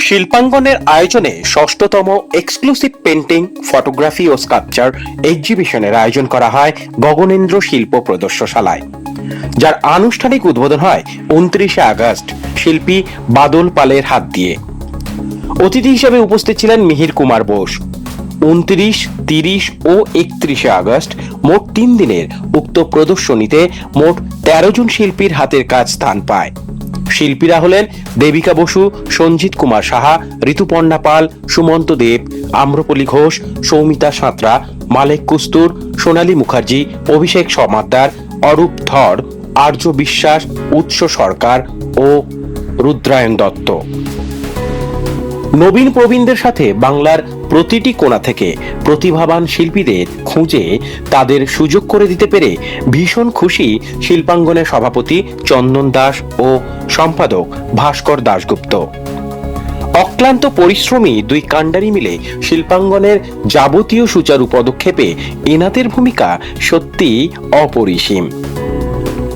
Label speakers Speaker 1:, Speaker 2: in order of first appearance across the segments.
Speaker 1: শিল্পাঙ্গনের আয়োজনে ষষ্ঠতম exclusive painting, photography ও sculpture এক্সিবিশনের আয়োজন করা হয় গগনেন্দ্র শিল্প প্রদর্শনশালায়, যার আনুষ্ঠানিক উদ্বোধন হয় 29শে আগস্ট শিল্পী বাদল পালের হাত দিয়ে। অতিথি হিসেবে উপস্থিত ছিলেন মিহির কুমার বোস। 29, 30 ও 31শে আগস্ট মোট 3 দিনের উক্ত প্রদর্শনীতে মোট 13 জন শিল্পীর হাতের কাজ স্থান পায়। শিল্পীরা হলেন দেবিকা বসু, সঞ্জিত কুমার সাহা, ঋতুপর্ণা পাল, সুমন্ত দেব, আম্রপলি ঘোষ, সৌমিতা সাঁতরা, মালেক কুস্তুর, সোনালী মুখার্জি, অভিষেক সমাদ্দার, অরূপ ধর, আর্য বিশ্বাস, উৎস সরকার ও রুদ্রায়ণ দত্ত। নবীন প্রবীণদের সাথে বাংলার প্রতিটি কোণা থেকে প্রতিভাবান শিল্পীদের খুঁজে তাদের সুযোগ করে দিতে পেরে ভীষণ খুশি শিল্পাঙ্গনের সভাপতি চন্দন দাস ও সম্পাদক ভাস্কর দাশগুপ্ত। অক্লান্ত পরিশ্রমী দুই কাণ্ডারি মিলে শিল্পাঙ্গনের যাবতীয় সুচারু পদক্ষেপে এনাদের ভূমিকা সত্যিই অপরিসীম।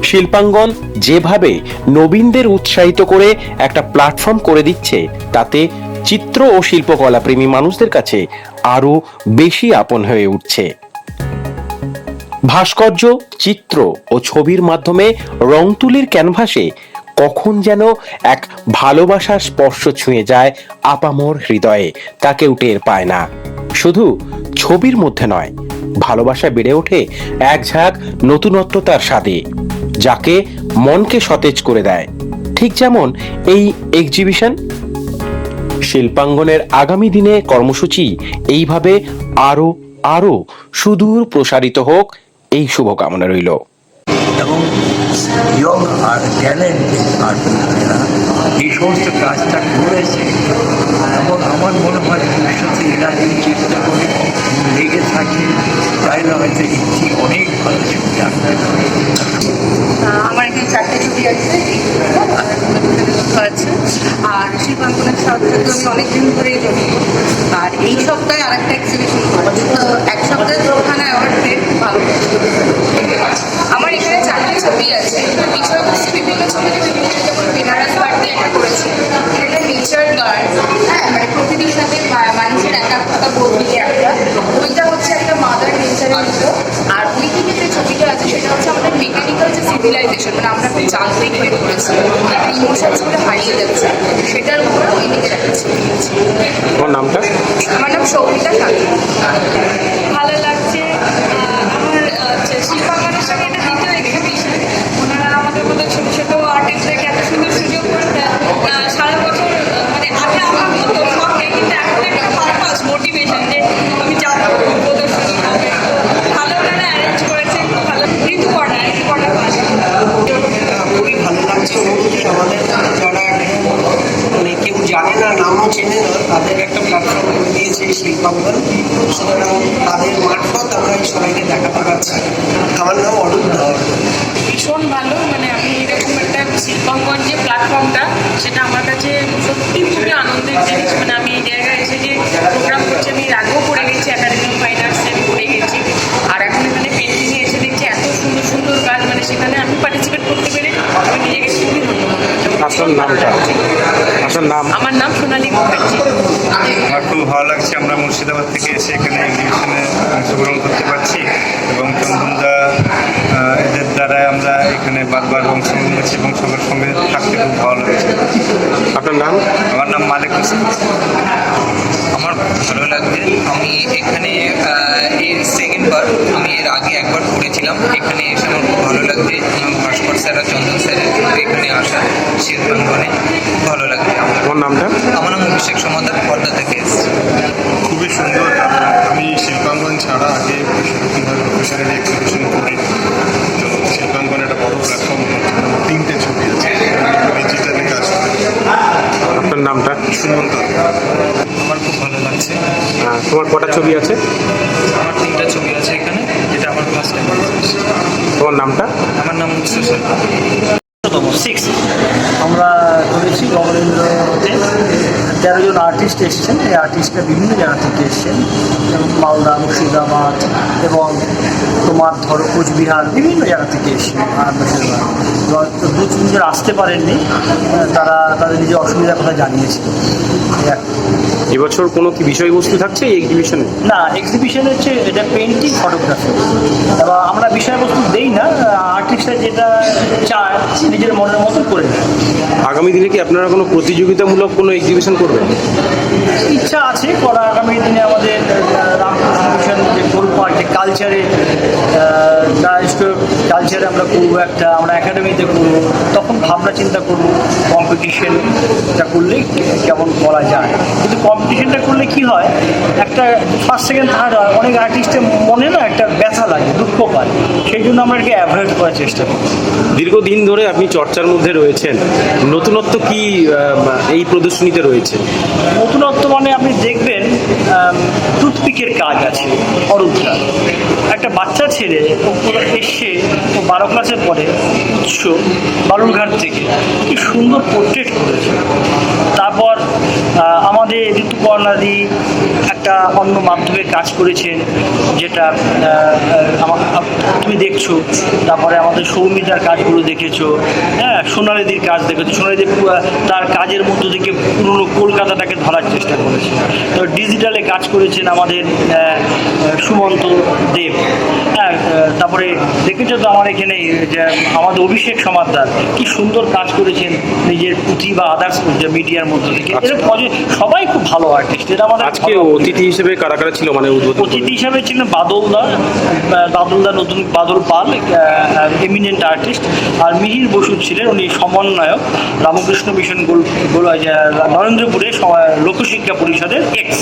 Speaker 1: শিল্পাঙ্গন যেভাবে নবীনদের উৎসাহিত করে একটা প্ল্যাটফর্ম করে দিচ্ছে, তাতে চিত্র ও শিল্পকলা প্রেমী মানুষদের কাছে আরো বেশি আপন হয়ে উঠছে। ভাস্কর্য, চিত্র ও ছবির মাধ্যমে রং তুলির ক্যানভাসে কখন যেন এক ভালোবাসার স্পর্শ ছুঁয়ে যায় আপামর হৃদয়ে, তা কেউ টের পায় না। শুধু ছবির মধ্যে নয়, ভালোবাসা বেড়ে ওঠে এক ঝাঁক নতুনত্বতার স্বাদে, যাকে মনকে সতেজ করে দেয়। ঠিক যেমন এই এক্সিবিশন। শিল্পাঙ্গনের আগামী দিনে কর্মসূচি এইভাবে আরো আরো সুদূর প্রসারিত হোক, এই শুভকামনা রইল।
Speaker 2: এবং ইয়ং আর ট্যালেন্টেড আর্টিস্টরা এই সমস্ত কাজটা করেছে, এবং আমার মনে হয় ভবিষ্যতে এরা যদি চেষ্টা করে লেগে থাকে, তাহলে হয়তো ইচ্ছি অনেক ভালো ছবি আঁকতে পারে।
Speaker 3: আমার এখানে 4টে ছবি আছে আছে আর শিল্পাঙ্গনের সাথে তো আমি অনেকদিন ধরেই জড়িত। আর এই সপ্তাহে আর একটা এক্সিবিশন করেছি, তো এক সপ্তাহে ওখানে অ্যাওয়ার্ড পেয়ে ভালো। আমার এখানে 4টে ছবি আছে, বিষয়বস্তু বিভিন্ন ছবি যেমন বেনারস বার্থডে একটা করেছি, এটা নেচার গার্ড, হ্যাঁ মানে প্রকৃতির সাথে মানুষের একাত্মতা বদলিয়ে একটা, ওইটা হচ্ছে একটা মাদার নেচারের মতো। আর ওই দিকে যে ছবিটা আছে সেটা হচ্ছে আমাদের মেকানিক্যাল যে সিভিলাইজেশন, মানে আমরা খুব যান্ত্রিক হয়ে পড়েছি, ইমোশনসগুলো হারিয়ে যাচ্ছে, সেটার উপরে ওই দিকের একটা ছবি আছে।
Speaker 1: তোমার নামটা?
Speaker 3: আমার নাম সৌমিতা সাঁতরা। ভালো লাগছে আমার শিল্পাঙ্গনের সঙ্গে এটা দ্বিতীয় এক্সিবিশন। ওনারা আমাদের মতো ছোটো ছোটো আর্টিস্টদেরকে এত সুন্দর সুযোগ করে দেন। সারা বছর মানে আগে আমার মতো শখে, কিন্তু এখন একটা পারপাস, মোটিভেশন যে আমি যাবো প্রদর্শনী হবে। ভালো ওনারা অ্যারেঞ্জ করেছে, খুব ভালো। ঋতুপর্ণা পাশে
Speaker 4: খুবই ভালো লাগছে। আমাদের যারা মানে কেউ জানে না, নামও চেনে না, তাদের একটা প্ল্যাটফর্ম করে দিয়েছে শিল্পাঙ্গন, সুতরাং তাদের মারফত আমরা সবাইকে দেখাতে পারছি। আমার নাম অরূপ ধর।
Speaker 5: ভীষণ ভালো, মানে আমি এরকম একটা শিল্পাঙ্গন যে প্ল্যাটফর্মটা, সেটা আমার কাছে সত্যি খুবই আনন্দের জিনিস। মানে আমি এই জায়গায় এসে যে প্রোগ্রাম করছি, আমি এর আগেও করে গেছি, একাডেমি অফ ফাইন আর্টসে আমি করে গেছি, আর এখন এখানে পেন্টিংয়ে এসে দেখছি এত সুন্দর সুন্দর কাজ, মানে সেখানে আমি পার্টিসিপেট করতে পেরে আমি নিজেকে খুবই ধন্যবাদ।
Speaker 1: আপনার নামটা? আপনার নাম?
Speaker 5: আমার নাম সোনালী মুখার্জি।
Speaker 6: আমার খুব ভালো লাগছে, আমরা মুর্শিদাবাদ থেকে এসে এখানে এক্সিবিশনে অংশগ্রহণ করতে পারছি, এবং চন্দনদা এদের দ্বারা আমরা এখানে বারবার অংশগ্রহণ করছি এবং সবার সঙ্গে থাকতে খুব ভালো লাগছে।
Speaker 1: আপনার নাম?
Speaker 6: আমার নাম মালেক কুস্তুর।
Speaker 7: আমার ভালো লাগছে। আমি এখানে এর সেকেন্ডবার, আমি এর আগে একবার করেছিলাম। এখানে এসে আমার খুব ভালো লাগছে। ভাস্কর স্যার আর চন্দন স্যারের এখানে আসা শিল্পাঙ্গনে খুব ভালো লাগছে।
Speaker 1: আমার নামটা?
Speaker 7: আমার নাম অভিষেক সমাদার, পর্দা থেকে এসেছি।
Speaker 6: খুবই সুন্দর। আমি শিল্পাঙ্গন ছাড়া আগে প্রফেশনাল এক্সিবিশন করি, তো শিল্পাঙ্গন একটা বড় প্ল্যাটফর্ম। 3টে ছবি আছে, ডিজিটালে কাজ করে।
Speaker 1: আপনার নামটা?
Speaker 6: সুমন্ত।
Speaker 7: আমার খুব ভালো লাগছে।
Speaker 1: তোমার কটা ছবি আছে?
Speaker 7: আমার 3টা ছবি আছে এখানে, যেটা আমার ফার্স্ট টাইম।
Speaker 1: তোমার নামটা?
Speaker 7: আমার নাম উৎস সরকার।
Speaker 4: আমরা করেছি গগনেন্দ্রতে
Speaker 8: 13 জন আর্টিস্ট এসছেন। এই আর্টিস্টরা বিভিন্ন জায়গা থেকে এসছেন, যেমন মালদা, মুর্শিদাবাদ এবং তোমার ধরো কোচবিহার, বিভিন্ন জায়গা থেকে এসছেন। আর দু তিনজন আসতে পারেননি, তারা তাদের নিজের অসুবিধার কথা জানিয়েছে।
Speaker 9: এবছর কোনো কি বিষয়বস্তু থাকছে এই এক্সিবিশনে?
Speaker 8: না, এক্সিবিশন হচ্ছে এটা পেন্টিং, ফটোগ্রাফি, এবং আমরা বিষয়বস্তু দেই না, আর্টিস্টরা যেটা চায় নিজের মনের মতো করে নেয়।
Speaker 9: আগামী দিনে কি আপনারা কোনো প্রতিযোগিতামূলক কোনো এক্সিবিশন করবেন?
Speaker 8: ইচ্ছা আছে করা। আগামী দিনে আমাদের রামকৃষ্ণ মিশন যে গোল পার্ক, যে কালচারে কালচারে আমরা করবো একটা, আমরা একাডেমিতে করবো, তখন ভাবনা চিন্তা করবো কম্পিটিশনটা করলে কেমন করা যায়। কিন্তু কম্পিটিশনটা করলে কি হয়, একটা ফার্স্ট সেকেন্ড থার্ড হয়, অনেক আর্টিস্টের মনে না একটা ব্যথা লাগে, দুঃখ পায়, সেই জন্য আমরা এটাকে অ্যাভয়েড করার চেষ্টা করি।
Speaker 9: দীর্ঘদিন ধরে আপনি চর্চার মধ্যে রয়েছেন, নতুনত্ব কি এই প্রদর্শনীতে রয়েছে?
Speaker 8: নতুনত্ব মানে আপনি দেখবেন টুথপিকের কাজ আছে অরূপটা, একটা বাচ্চা ছেলে এসে, ও 12 ক্লাসে পড়ে, উৎস বালুরঘাট থেকে, কি সুন্দর পোর্ট্রেট করেছে। তারপর আমাদের ঋতুপর্ণাদি একটা অন্য মাধ্যমে কাজ করেছেন, যেটা তুমি দেখছো। তারপরে আমাদের সৌমিতার কাজগুলো দেখেছো, হ্যাঁ, সোনালিদির কাজ দেখেছো। সোনালিদি তার কাজের মধ্য থেকে পুরনো কলকাতাটাকে ধরার চেষ্টা করেছে। তো ডিজিটালে কাজ করেছেন আমাদের সুমন্ত দেব, হ্যাঁ। তারপরে দেখেছো তো আমার এখানে যে আমাদের অভিষেক সমাদ্দার কি সুন্দর কাজ করেছেন নিজের পুঁথি বা আদার্স মিডিয়ার মধ্য থেকে। এরকম সবাই খুব ভালো আর্টিস্ট। এটা আমাদের
Speaker 9: আজকে অতিথি হিসেবে কারা কারা ছিল, মানে
Speaker 8: অতিথি হিসাবে ছিলেন বাদলদা, নতুন বাদল পাল, এমিনেন্ট আর্টিস্ট, আর মিহির বসু ছিলেন, উনি সমন্বয়ক রামকৃষ্ণ মিশন নরেন্দ্রপুরে লোকশিক্ষা পরিষদের এক্স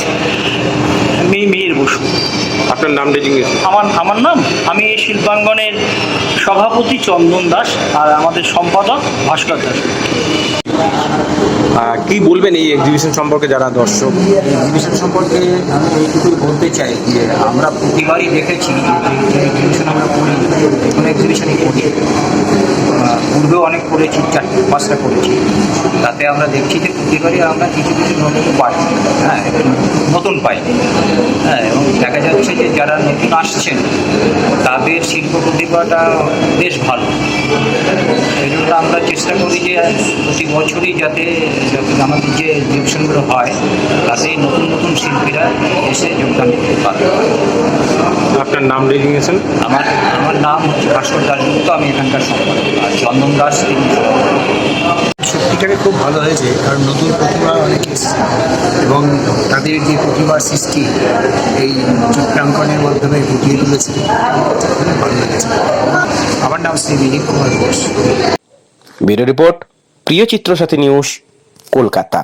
Speaker 8: মিহির বসু।
Speaker 9: আপনার নাম ডেজিগনেশন?
Speaker 8: আমার নাম, আমি এই শিল্পাঙ্গনের সভাপতি চন্দন দাস, আর আমাদের সম্পাদক ভাস্কর দাস।
Speaker 9: কি বলবেন এই এক্সিবিশন সম্পর্কে যারা দর্শক?
Speaker 2: এক্সিবিশন সম্পর্কে আমি এইটুকুই বলতে চাই যে আমরা প্রতিবারই দেখেছি যে এক্সিবিশন আমরা করি, কোনো এক্সিবিশনই করি, পূর্বেও অনেক করেছি, 4-5টা করেছি। তাতে আমরা দেখছি যে প্রতিবারই আমরা কিছু কিছু নতুন পাই, হ্যাঁ, নতুন পাই, হ্যাঁ। এবং দেখা যাচ্ছে যে যারা নতুন আসছেন তাদের শিল্প প্রতিভাটা বেশ ভালো। এই জন্য আমরা চেষ্টা করি যে প্রতি বছরই যাতে আমাদের যে এক্সিবিশনগুলো হয় তাতে নতুন নতুন শিল্পীরা এসে যোগদান করতে পারে।
Speaker 9: আপনার নাম ডেজিগনেশন?
Speaker 2: আমার নাম হচ্ছে ভাস্কর দাসগুপ্ত, আমি এখানকার সম্পাদক। আর চন্দন দাস তিনি। সত্যিকারে খুব ভালো হয়েছে, কারণ নতুন প্রতিভা অনেক এসেছে এবং তাদের যে প্রতিভার সৃষ্টি এই চিত্রাঙ্কনের মাধ্যমে ফুটিয়ে তুলেছে, ভালো লেগেছে। আমার নাম শ্রী মিহির কুমার ঘোষ।
Speaker 1: ব্যুরো রিপোর্ট, প্রিয় চিত্র সাথী নিউজ, কলকাতা।